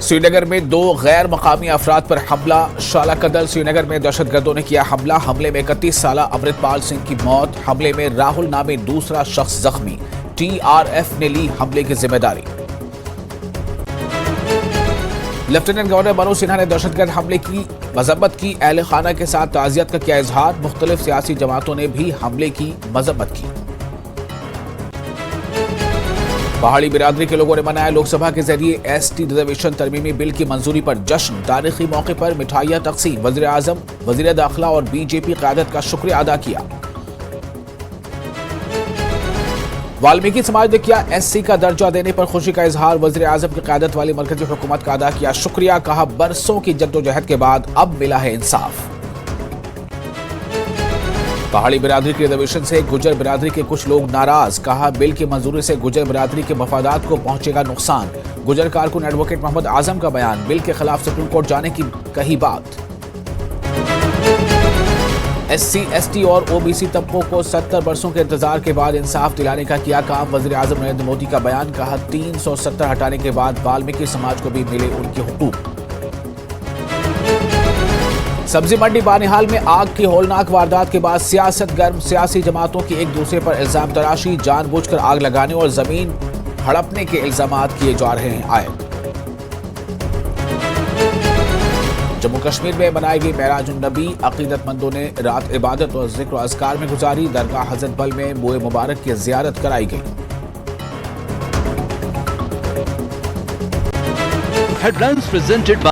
श्रीनगर में 2 गैर मकामी अफराद पर हमला। शाला कदल श्रीनगर में दहशतगर्दों ने किया हमला। हमले में 31 साला अमृतपाल सिंह की मौत। हमले में राहुल नामी दूसरा शख्स जख्मी। TRF ने ली हमले की जिम्मेदारी। लेफ्टिनेंट गवर्नर मनोज सिन्हा ने दहशतगर्द हमले की मजम्मत की। अहले खाना के साथ ताज़ियत का किया इजहार। मुख्तलिफ सियासी जमातों ने भी हमले की मजम्मत की। पहाड़ी बिरादरी के लोगों ने मनाया लोकसभा के जरिए ST रिजर्वेशन तरमीमी बिल की मंजूरी पर जश्न। तारीखी मौके पर मिठाइयां तकसीम। वज़ीर आज़म, वज़ीर दाखिला और BJP क़यादत का शुक्रिया अदा किया। वाल्मीकि समाज ने किया SC का दर्जा देने पर खुशी का इजहार। वज़ीर आज़म की क़यादत वाली मरकज़ी हुकूमत का अदा किया शुक्रिया। कहा बरसों की जद्दोजहद के बाद अब मिला है इंसाफ। पहाड़ी बिरादरी के रिजर्वेशन से गुजर बिरादरी के कुछ लोग नाराज। कहा बिल की मंजूरी से गुजर बिरादरी के मफादात को पहुंचेगा नुकसान। गुजर कारकुन एडवोकेट मोहम्मद आजम का बयान। बिल के खिलाफ सुप्रीम कोर्ट जाने की कही बात। SC, ST और OBC तबकों को 70 बरसों के इंतजार के बाद इंसाफ दिलाने का किया काम। वज़ीर आज़म नरेंद्र मोदी का बयान। कहा 370 हटाने के बाद वाल्मीकि समाज को भी मिले उनके हुकूक। सब्जी मंडी बानिहाल में आग की होलनाक वारदात के बाद सियासत गर्म। सियासी जमातों की एक दूसरे पर इल्जाम तराशी। जानबूझकर आग लगाने और जमीन हड़पने के इल्जामात किए जा रहे हैं आयद। जम्मू कश्मीर में मनाई गई मेराजुन नबी। अकीदतमंदों ने रात इबादत और जिक्र और अज़कार में गुजारी। दरगाह हज़रत बल में मोए मुबारक की ज़ियारत कराई गई। Headlines presented by